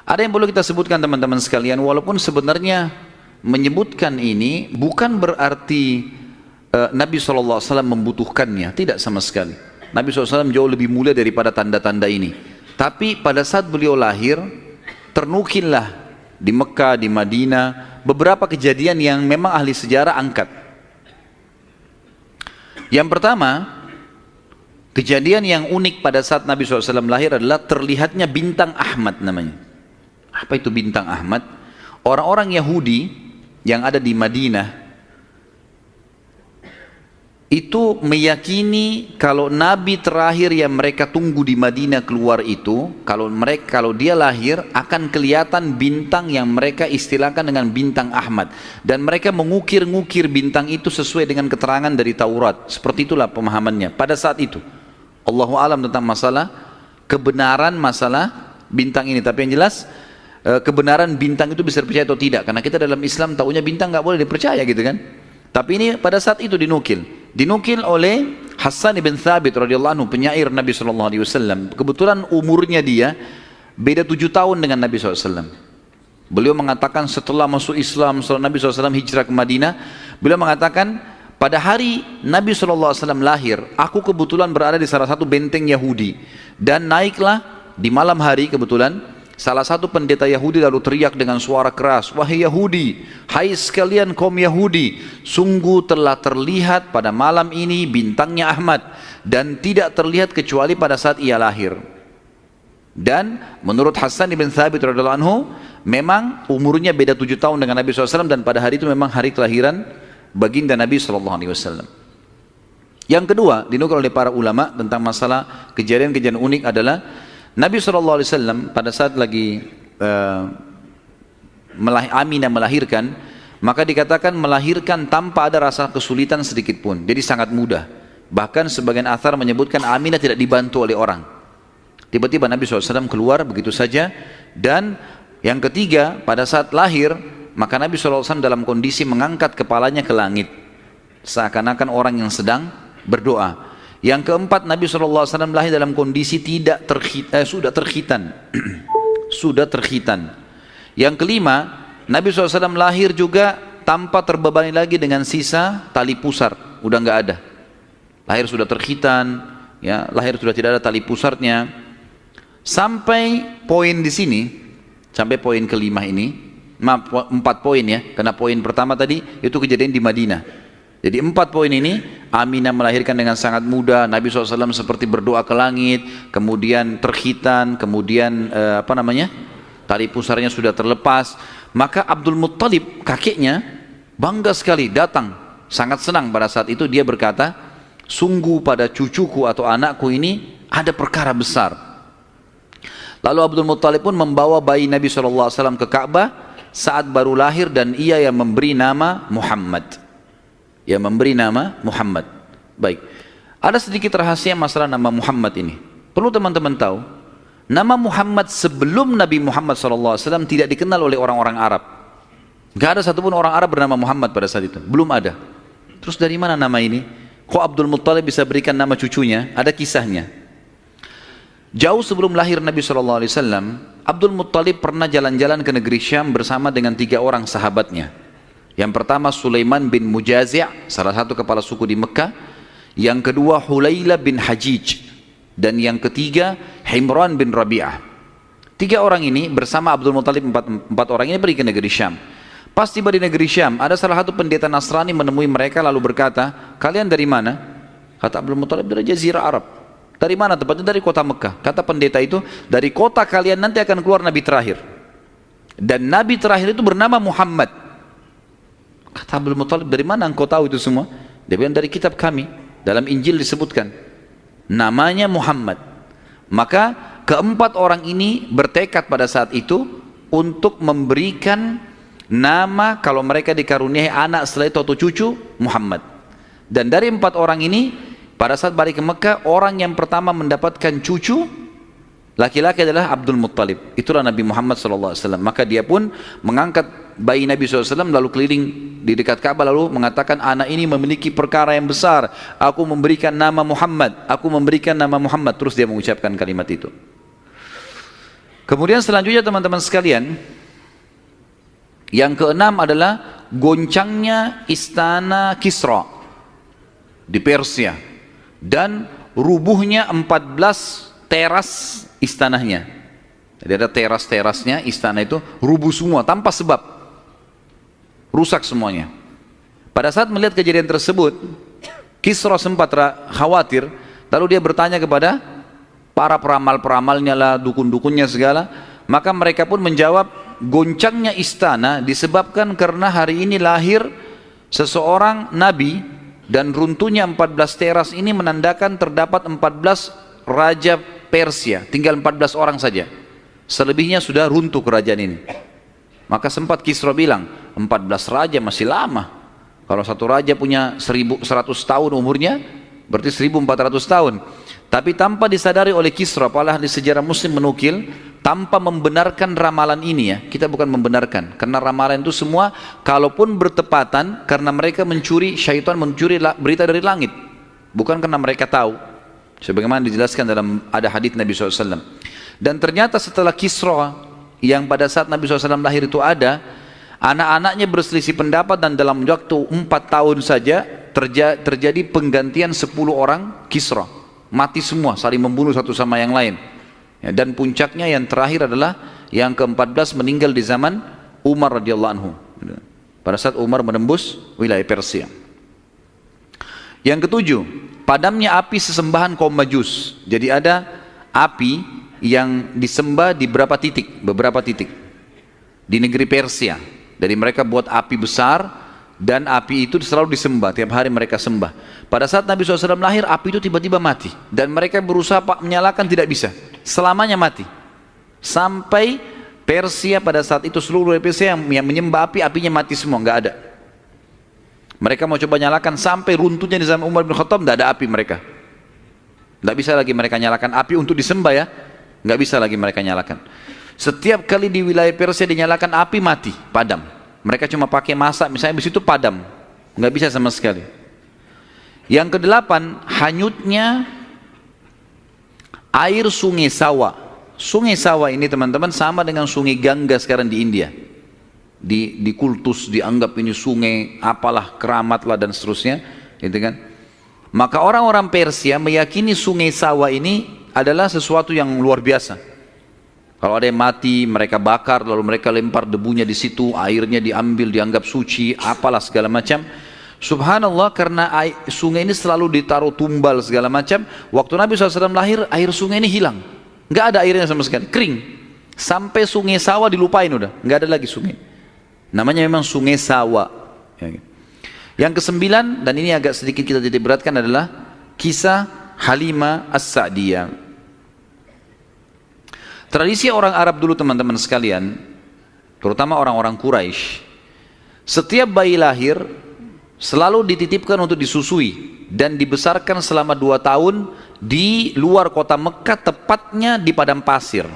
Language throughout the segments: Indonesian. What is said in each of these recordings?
Ada yang perlu kita sebutkan teman-teman sekalian, walaupun sebenarnya menyebutkan ini bukan berarti Nabi SAW membutuhkannya, tidak sama sekali. Nabi SAW jauh lebih mulia daripada tanda-tanda ini. Tapi pada saat beliau lahir, ternukillah di Mekah, di Madinah, beberapa kejadian yang memang ahli sejarah angkat. Yang pertama, kejadian yang unik pada saat Nabi SAW lahir adalah terlihatnya bintang Ahmad namanya. Apa itu bintang Ahmad? Orang-orang Yahudi yang ada di Madinah itu meyakini kalau Nabi terakhir yang mereka tunggu di Madinah keluar itu, kalau dia lahir akan kelihatan bintang yang mereka istilahkan dengan bintang Ahmad, dan mereka mengukir-ngukir bintang itu sesuai dengan keterangan dari Taurat. Seperti itulah pemahamannya pada saat itu. Allahu a'lam tentang masalah kebenaran masalah bintang ini, tapi yang jelas kebenaran bintang itu bisa dipercaya atau tidak, karena kita dalam Islam taunya bintang nggak boleh dipercaya gitu kan. Tapi ini pada saat itu dinukil oleh Hassan ibn Thabit radhiyallahu anhu, penyair Nabi SAW. Kebetulan umurnya dia beda 7 tahun dengan Nabi SAW. Beliau mengatakan setelah masuk Islam, setelah Nabi SAW hijrah ke Madinah, beliau mengatakan pada hari Nabi SAW lahir, aku kebetulan berada di salah satu benteng Yahudi, dan naiklah di malam hari kebetulan salah satu pendeta Yahudi lalu teriak dengan suara keras, wahai Yahudi, hai sekalian kaum Yahudi, sungguh telah terlihat pada malam ini bintangnya Ahmad, dan tidak terlihat kecuali pada saat ia lahir. Dan menurut Hassan ibn Thabit radhiyallahu anhu, memang umurnya beda 7 tahun dengan Nabi SAW, dan pada hari itu memang hari kelahiran baginda Nabi SAW. Yang kedua dinukil oleh para ulama tentang masalah kejadian-kejadian unik adalah Nabi SAW pada saat lagi Aminah melahirkan, maka dikatakan melahirkan tanpa ada rasa kesulitan sedikit pun, jadi sangat mudah. Bahkan sebagian athar menyebutkan Aminah tidak dibantu oleh orang. Tiba-tiba Nabi SAW keluar begitu saja. Dan yang ketiga, pada saat lahir, maka Nabi SAW dalam kondisi mengangkat kepalanya ke langit, seakan-akan orang yang sedang berdoa. Yang keempat, Nabi SAW lahir dalam kondisi sudah terkhitan. Sudah terkhitan. Yang kelima, Nabi SAW lahir juga tanpa terbebani lagi dengan sisa tali pusar, udah nggak ada. Lahir sudah terkhitan, ya, lahir sudah tidak ada tali pusarnya. Sampai poin di sini, sampai poin kelima ini, 4 poin ya, karena poin pertama tadi itu kejadian di Madinah. Jadi 4 poin ini, Aminah melahirkan dengan sangat mudah, Nabi SAW seperti berdoa ke langit, kemudian terkhitan, kemudian tali pusarnya sudah terlepas. Maka Abdul Muttalib, kakeknya, bangga sekali datang, sangat senang pada saat itu. Dia berkata, sungguh pada cucuku atau anakku ini ada perkara besar. Lalu Abdul Muttalib pun membawa bayi Nabi SAW ke Ka'bah saat baru lahir, dan ia yang memberi nama Muhammad. Baik, ada sedikit rahasia masalah nama Muhammad ini. Perlu teman-teman tahu, nama Muhammad sebelum Nabi Muhammad SAW tidak dikenal oleh orang-orang Arab. Gak ada satupun orang Arab bernama Muhammad pada saat itu, belum ada. Terus dari mana nama ini? Kok Abdul Muttalib bisa berikan nama cucunya? Ada kisahnya. Jauh sebelum lahir Nabi SAW, Abdul Muttalib pernah jalan-jalan ke negeri Syam bersama dengan 3 orang sahabatnya. Yang pertama Sulaiman bin Mujazi', salah satu kepala suku di Mekah. Yang kedua Hulayla bin Hajij. Dan yang ketiga Himran bin Rabi'ah. 3 orang ini bersama Abdul Muttalib, 4 orang ini pergi ke negeri Syam. Pas tiba di negeri Syam, ada salah satu pendeta Nasrani menemui mereka lalu berkata, kalian dari mana? Kata Abdul Muttalib, dari Jazirah Arab. Dari mana? Tepatnya dari kota Mekah. Kata pendeta itu, dari kota kalian nanti akan keluar Nabi terakhir. Dan Nabi terakhir itu bernama Muhammad. Kata Abdul Muttalib, dari mana engkau tahu itu semua? Dia bilang, dari kitab kami, dalam Injil disebutkan namanya Muhammad. Maka keempat orang ini bertekad pada saat itu untuk memberikan nama kalau mereka dikaruniai anak setelah itu atau cucu, Muhammad. Dan dari 4 orang ini, pada saat balik ke Mekah, orang yang pertama mendapatkan cucu laki-laki adalah Abdul Muttalib. Itulah Nabi Muhammad SAW. Maka dia pun mengangkat bayi Nabi SAW lalu keliling di dekat Ka'bah lalu mengatakan, anak ini memiliki perkara yang besar, aku memberikan nama Muhammad, aku memberikan nama Muhammad. Terus dia mengucapkan kalimat itu. Kemudian selanjutnya teman-teman sekalian, yang keenam adalah goncangnya istana Kisra di Persia dan rubuhnya 14 teras istananya. Jadi ada teras-terasnya istana itu rubuh semua tanpa sebab, rusak semuanya. Pada saat melihat kejadian tersebut, Kisra sempat khawatir, lalu dia bertanya kepada para peramal-peramalnya lah, dukun-dukunnya segala. Maka mereka pun menjawab, goncangnya istana disebabkan karena hari ini lahir seseorang nabi, dan runtuhnya 14 teras ini menandakan terdapat 14 raja Persia, tinggal 14 orang saja, selebihnya sudah runtuh kerajaan ini. Maka sempat Kisra bilang, 14 raja masih lama, kalau satu raja punya 1100 tahun umurnya, berarti 1400 tahun. Tapi tanpa disadari oleh Kisra, para ahli sejarah muslim menukil, tanpa membenarkan ramalan ini ya, kita bukan membenarkan, karena ramalan itu semua kalaupun bertepatan, karena mereka mencuri, syaitan mencuri berita dari langit, bukan karena mereka tahu, sebagaimana dijelaskan dalam ada hadits Nabi SAW. Dan ternyata setelah Kisra, yang pada saat Nabi SAW lahir itu ada, anak-anaknya berselisih pendapat, dan dalam waktu 4 tahun saja terjadi penggantian 10 orang Kisra, mati semua, saling membunuh satu sama yang lain. Ya, dan puncaknya yang terakhir adalah yang ke-14 meninggal di zaman Umar radhiyallahu anhu, pada saat Umar menembus wilayah Persia. Yang ketujuh, padamnya api sesembahan kaum Majus. Jadi ada api yang disembah di beberapa titik di negeri Persia. Jadi mereka buat api besar, dan api itu selalu disembah, tiap hari mereka sembah. Pada saat Nabi SAW lahir, api itu tiba-tiba mati, dan mereka berusaha menyalakan, tidak bisa, selamanya mati. Sampai Persia pada saat itu, seluruh Persia yang menyembah api, apinya mati semua, nggak ada. Mereka mau coba nyalakan, sampai runtuhnya di zaman Umar bin Khattab, nggak ada api mereka. Nggak bisa lagi mereka nyalakan api untuk disembah ya, nggak bisa lagi mereka nyalakan. Setiap kali di wilayah Persia dinyalakan api, mati, padam. Mereka cuma pakai masak, misalnya di situ padam, nggak bisa sama sekali. Yang kedelapan, hanyutnya air sungai Sawa. Sungai Sawa ini teman-teman sama dengan sungai Gangga sekarang di India. Di kultus dianggap ini sungai apalah, keramat lah dan seterusnya, gitu kan. Maka orang-orang Persia meyakini sungai Sawa ini adalah sesuatu yang luar biasa. Kalau ada yang mati, mereka bakar, lalu mereka lempar debunya di situ, airnya diambil, dianggap suci, apalah segala macam. Subhanallah, karena sungai ini selalu ditaruh tumbal segala macam. Waktu Nabi SAW lahir, air sungai ini hilang, nggak ada airnya sama sekali, kering. Sampai sungai Sawa dilupain udah, nggak ada lagi sungai. Namanya memang sungai Sawa. Yang kesembilan, dan ini agak sedikit kita titik beratkan, adalah kisah Halimah As-Sa'diyah. Tradisi orang Arab dulu teman-teman sekalian, terutama orang-orang Quraisy, setiap bayi lahir selalu dititipkan untuk disusui dan dibesarkan selama 2 tahun di luar kota Mekah, tepatnya di padang pasir.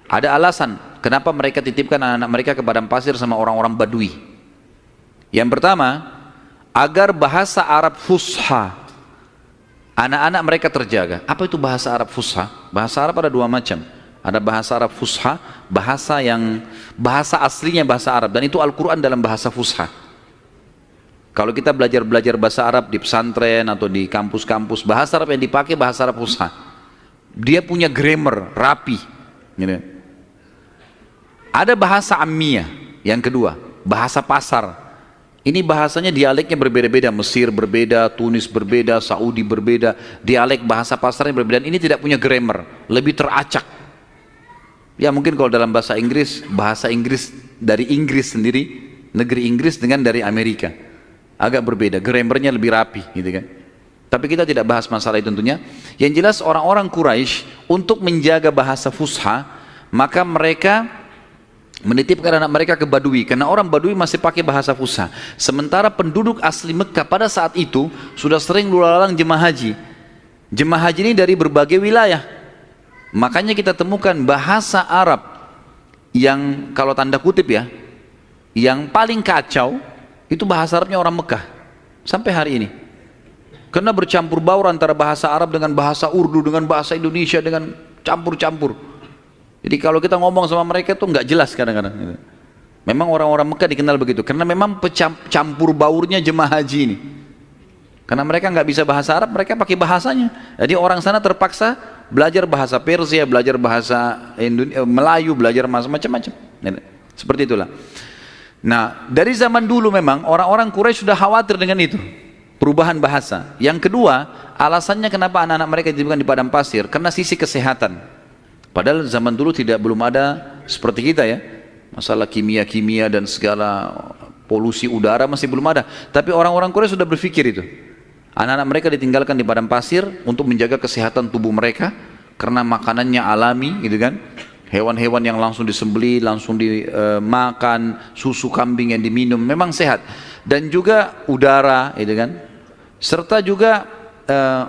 Ada alasan kenapa mereka titipkan anak-anak mereka ke padang pasir sama orang-orang Badui. Yang pertama, agar bahasa Arab fusha, anak-anak mereka terjaga. Apa itu bahasa Arab fusha? Bahasa Arab ada 2 macam. Ada bahasa Arab fusha, bahasa aslinya bahasa Arab, dan itu Al-Quran dalam bahasa fusha. Kalau kita belajar bahasa Arab di pesantren atau di kampus-kampus, bahasa Arab yang dipakai bahasa Arab fusha. Dia punya grammar rapi, gitu. Ada bahasa Ammiyah, yang kedua, bahasa pasar. Ini bahasanya dialeknya berbeda-beda, Mesir berbeda, Tunis berbeda, Saudi berbeda, dialek bahasa pasarnya berbeda. Ini tidak punya grammar, lebih teracak. Ya mungkin kalau dalam bahasa Inggris dari Inggris sendiri, negeri Inggris dengan dari Amerika, agak berbeda, grammarnya lebih rapi, gitu kan. Tapi kita tidak bahas masalah itu tentunya. Yang jelas orang-orang Quraisy untuk menjaga bahasa fusha, maka mereka menitipkan anak mereka ke Badui, karena orang Badui masih pakai bahasa fusha. Sementara penduduk asli Mekah pada saat itu sudah sering lalu jemaah haji. Jemaah haji ini dari berbagai wilayah. Makanya kita temukan bahasa Arab yang kalau tanda kutip ya, yang paling kacau itu bahasa Arabnya orang Mekah sampai hari ini. Karena bercampur baur antara bahasa Arab dengan bahasa Urdu dengan bahasa Indonesia, dengan campur-campur. Jadi kalau kita ngomong sama mereka tuh nggak jelas kadang-kadang gitu. Memang orang-orang Mekah dikenal begitu, karena memang campur baurnya jemaah haji ini. Karena mereka nggak bisa bahasa Arab, mereka pakai bahasanya. Jadi orang sana terpaksa belajar bahasa Persia, belajar bahasa Melayu, belajar macam-macam. Seperti itulah. Nah, dari zaman dulu memang orang-orang Quraisy sudah khawatir dengan itu, perubahan bahasa. Yang kedua, alasannya kenapa anak-anak mereka dititipkan di padang pasir, karena sisi kesehatan. Padahal zaman dulu belum ada seperti kita ya, masalah kimia-kimia dan segala polusi udara masih belum ada. Tapi orang-orang Quraisy sudah berpikir itu. Anak-anak mereka ditinggalkan di padang pasir untuk menjaga kesehatan tubuh mereka, karena makanannya alami gitu kan. Hewan-hewan yang langsung disembelih, langsung dimakan, susu kambing yang diminum, memang sehat. Dan juga udara gitu kan. Serta juga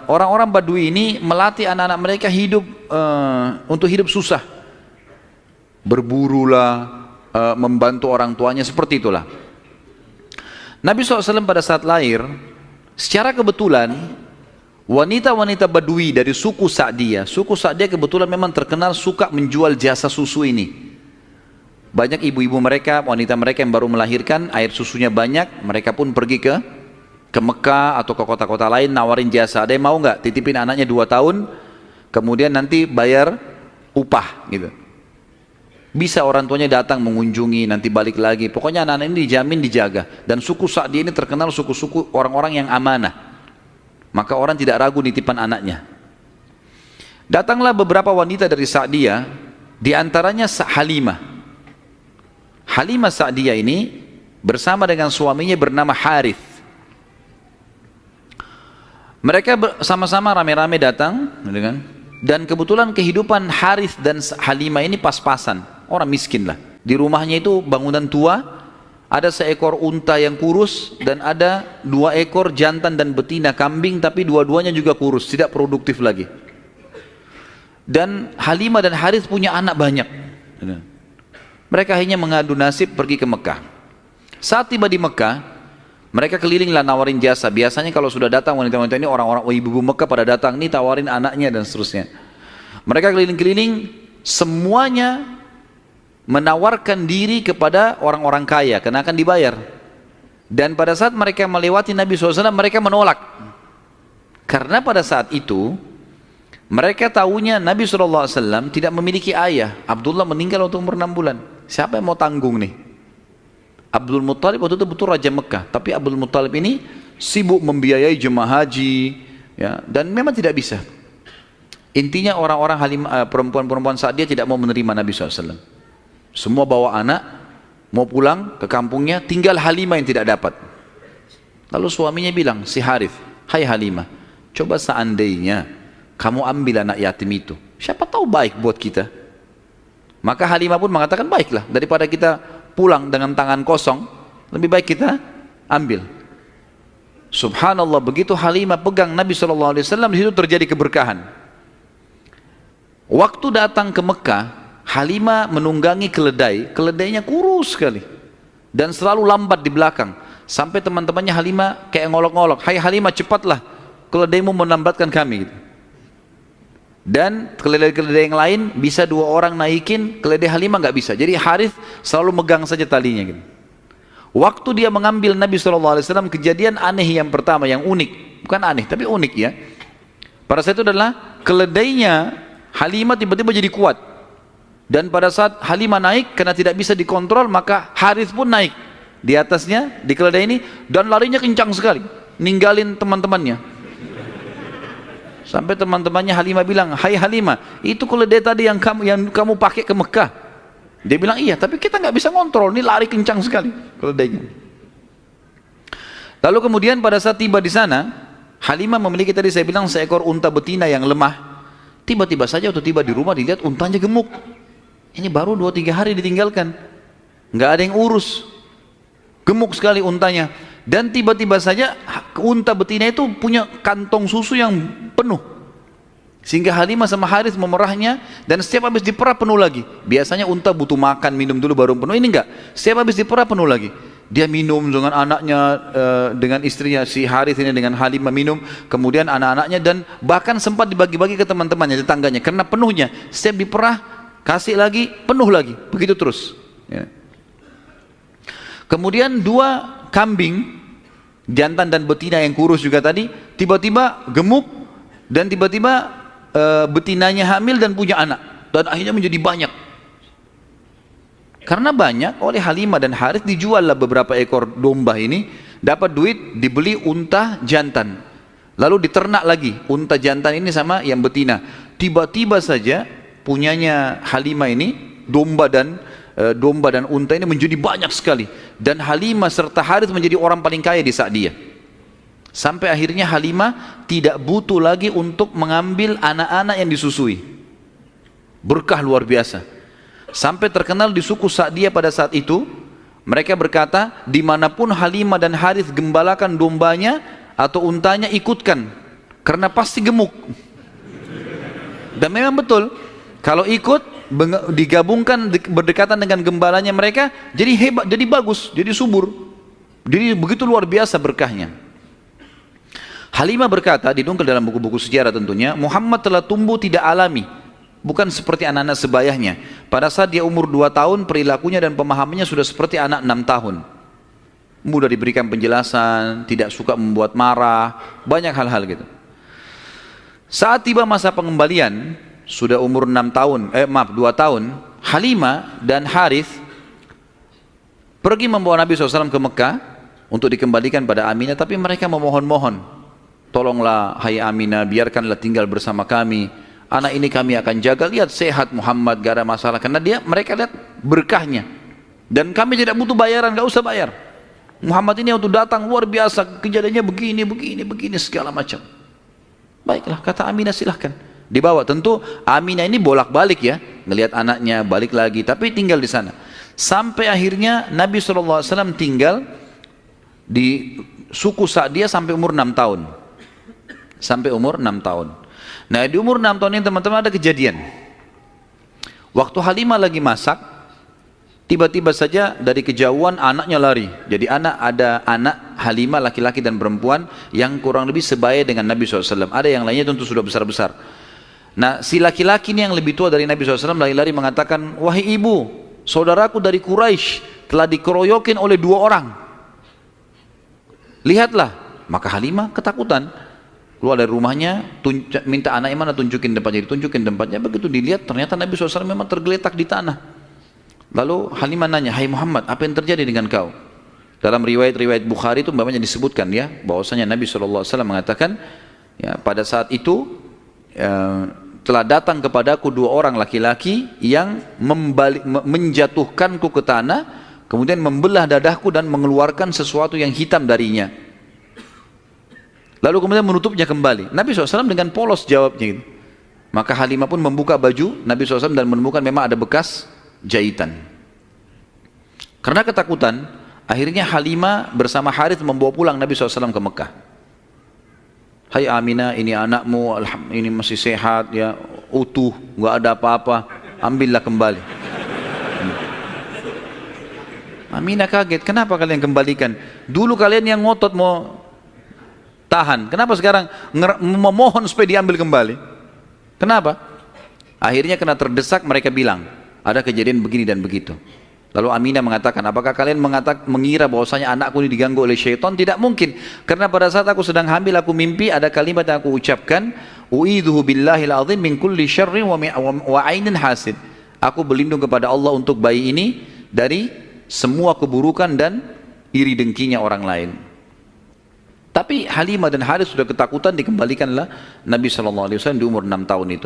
orang-orang Badui ini melatih anak-anak mereka hidup untuk hidup susah. Berburulah, membantu orang tuanya, seperti itulah. Nabi SAW pada saat lahir, secara kebetulan wanita-wanita Badui dari suku Sa'diyah kebetulan memang terkenal suka menjual jasa susu ini. Banyak ibu-ibu mereka, wanita mereka yang baru melahirkan, air susunya banyak, mereka pun pergi ke Mekah atau ke kota-kota lain nawarin jasa. Ada yang mau nggak titipin anaknya 2 tahun, kemudian nanti bayar upah gitu. Bisa orang tuanya datang mengunjungi, nanti balik lagi. Pokoknya anak-anak ini dijamin dijaga. Dan suku Sa'diyah ini terkenal suku-suku orang-orang yang amanah. Maka orang tidak ragu nitipan anaknya. Datanglah beberapa wanita dari Sa'diyah, di antaranya Halimah. Halimah Sa'diyah ini bersama dengan suaminya bernama Harith. Mereka sama-sama rame-rame datang, dan kebetulan kehidupan Harith dan Halimah ini pas-pasan. Orang miskin lah. Di rumahnya itu bangunan tua, ada seekor unta yang kurus dan ada 2 ekor jantan dan betina kambing, tapi dua-duanya juga kurus, tidak produktif lagi. Dan Halimah dan Harith punya anak banyak. Mereka akhirnya mengadu nasib pergi ke Mekah. Saat tiba di Mekah, mereka kelilinglah nawarin jasa. Biasanya kalau sudah datang wanita-wanita ini, orang-orang ibu-ibu Mekah pada datang nih tawarin anaknya dan seterusnya. Mereka keliling-keliling, semuanya menawarkan diri kepada orang-orang kaya karena akan dibayar. Dan pada saat mereka melewati Nabi SAW, mereka menolak. Karena pada saat itu mereka tahunya Nabi SAW tidak memiliki ayah. Abdullah meninggal waktu umur 6 bulan. Siapa yang mau tanggung nih? Abdul Muttalib waktu itu betul Raja Mekah, tapi Abdul Muttalib ini sibuk membiayai jemaah haji ya, dan memang tidak bisa. Intinya orang-orang perempuan-perempuan Sa'diyah tidak mau menerima Nabi SAW. Semua bawa anak, mau pulang ke kampungnya, tinggal Halimah yang tidak dapat. Lalu suaminya bilang, si Harith, hai Halimah, coba seandainya kamu ambil anak yatim itu, siapa tahu baik buat kita. Maka Halimah pun mengatakan, baiklah, daripada kita pulang dengan tangan kosong, lebih baik kita ambil. Subhanallah, begitu Halimah pegang Nabi SAW, di situ terjadi keberkahan. Waktu datang ke Mekah, Halimah menunggangi keledai, keledainya kurus sekali dan selalu lambat di belakang, sampai teman-temannya Halimah kayak ngolok-ngolok, hai Halimah cepatlah, keledaimu melambatkan kami gitu. Dan keledai-keledai yang lain bisa 2 orang naikin, keledai Halimah nggak bisa, jadi Harith selalu megang saja talinya gitu. Waktu dia mengambil Nabi SAW, kejadian aneh yang pertama, yang unik, bukan aneh tapi unik ya, pada saat itu adalah keledainya Halimah tiba-tiba jadi kuat. Dan pada saat Halimah naik, karena tidak bisa dikontrol, maka Harith pun naik di atasnya, di keledai ini, dan larinya kencang sekali, ninggalin teman-temannya. Sampai teman-temannya Halimah bilang, hai Halimah, itu keledai tadi yang kamu pakai ke Mekah. Dia bilang, iya, tapi kita nggak bisa kontrol, ini lari kencang sekali keledainya. Lalu kemudian pada saat tiba di sana, Halimah memiliki tadi saya bilang seekor unta betina yang lemah. Tiba-tiba saja waktu tiba di rumah dilihat untanya gemuk. Ini baru 2-3 hari ditinggalkan, nggak ada yang urus, gemuk sekali untanya. Dan tiba-tiba saja unta betina itu punya kantong susu yang penuh, sehingga Halimah sama Harith memerahnya, dan setiap habis diperah penuh lagi. Biasanya unta butuh makan, minum dulu baru penuh, ini enggak, setiap habis diperah penuh lagi. Dia minum dengan anaknya, dengan istrinya si Harith ini, dengan Halimah minum, kemudian anak-anaknya, dan bahkan sempat dibagi-bagi ke teman-temannya, tetangganya, karena penuhnya. Setiap diperah kasih lagi, penuh lagi, begitu terus. Ya. Kemudian 2 kambing, jantan dan betina yang kurus juga tadi, tiba-tiba gemuk dan tiba-tiba betinanya hamil dan punya anak, dan akhirnya menjadi banyak. Karena banyak, oleh Halimah dan Harith dijuallah beberapa ekor domba ini, dapat duit, dibeli unta jantan, lalu diternak lagi unta jantan ini sama yang betina. Tiba-tiba saja punyanya Halimah ini domba dan unta ini menjadi banyak sekali, dan Halimah serta Harith menjadi orang paling kaya di saat dia. Sampai akhirnya Halimah tidak butuh lagi untuk mengambil anak-anak yang disusui. Berkah luar biasa. Sampai terkenal di suku Sa'diyah pada saat itu, mereka berkata, dimanapun Halimah dan Harith gembalakan dombanya atau untanya, ikutkan, karena pasti gemuk. Dan memang betul, kalau ikut digabungkan berdekatan dengan gembalanya mereka, jadi hebat, jadi bagus, jadi subur, jadi begitu luar biasa berkahnya. Halimah berkata, dinukil dalam buku-buku sejarah tentunya, Muhammad telah tumbuh tidak alami, bukan seperti anak-anak sebayahnya. Pada saat dia umur 2 tahun, perilakunya dan pemahamannya sudah seperti anak 6 tahun. Mudah diberikan penjelasan, tidak suka membuat marah, banyak hal-hal gitu. Saat tiba masa pengembalian, sudah umur 2 tahun, Halimah dan Harith pergi membawa Nabi SAW ke Mekah untuk dikembalikan pada Aminah, tapi mereka memohon-mohon, tolonglah hai Aminah, biarkanlah tinggal bersama kami, anak ini kami akan jaga, lihat sehat Muhammad, gak ada masalah, karena mereka lihat berkahnya, dan kami tidak butuh bayaran, gak usah bayar. Muhammad ini waktu datang luar biasa, kejadiannya begini segala macam. Baiklah, kata Aminah, silahkan dibawa. Tentu Aminah ini bolak-balik ya, ngelihat anaknya, balik lagi, tapi tinggal di sana. Sampai akhirnya Nabi SAW tinggal di suku Sa'diyah sampai umur 6 tahun. Sampai umur 6 tahun. Nah, di umur 6 tahun ini teman-teman ada kejadian. Waktu Halimah lagi masak, tiba-tiba saja dari kejauhan anaknya lari. Jadi ada anak Halimah laki-laki dan perempuan yang kurang lebih sebaya dengan Nabi SAW. Ada yang lainnya tentu sudah besar-besar. Nah, si laki-laki ini yang lebih tua dari Nabi SAW lari-lari mengatakan, wahai ibu, saudaraku dari Quraisy telah dikeroyokin oleh 2 orang. Lihatlah. Maka Halimah ketakutan, keluar dari rumahnya, minta anaknya mana, tunjukin tempatnya. Begitu dilihat, ternyata Nabi SAW memang tergeletak di tanah. Lalu Halimah nanya, hai Muhammad, apa yang terjadi dengan kau? Dalam riwayat Bukhari itu umpamanya disebutkan ya, bahwasanya Nabi SAW mengatakan, ya, pada saat itu telah datang kepadaku 2 orang laki-laki yang menjatuhkanku ke tanah, kemudian membelah dadahku dan mengeluarkan sesuatu yang hitam darinya. Lalu kemudian menutupnya kembali. Nabi SAW dengan polos jawabnya gitu. Maka Halimah pun membuka baju Nabi SAW dan menemukan memang ada bekas jahitan. Karena ketakutan, akhirnya Halimah bersama Harith membawa pulang Nabi SAW ke Mekah. Hai Aminah, ini anakmu, ini masih sehat ya, utuh, nggak ada apa-apa, ambillah kembali. Aminah kaget, kenapa kalian kembalikan? Dulu kalian yang ngotot mau tahan, kenapa sekarang memohon supaya diambil kembali? Kenapa? Akhirnya kena terdesak, mereka bilang, ada kejadian begini dan begitu. Lalu Aminah mengatakan, apakah kalian mengira bahwasanya anakku ini diganggu oleh syaitan? Tidak mungkin, karena pada saat aku sedang hamil, aku mimpi ada kalimat yang aku ucapkan, u'idzuhu billahil azim min kulli syarrin wa ainin hasid. Aku berlindung kepada Allah untuk bayi ini dari semua keburukan dan iri dengkinya orang lain. Tapi Halimah dan Harith sudah ketakutan, dikembalikanlah Nabi SAW di umur 6 tahun itu.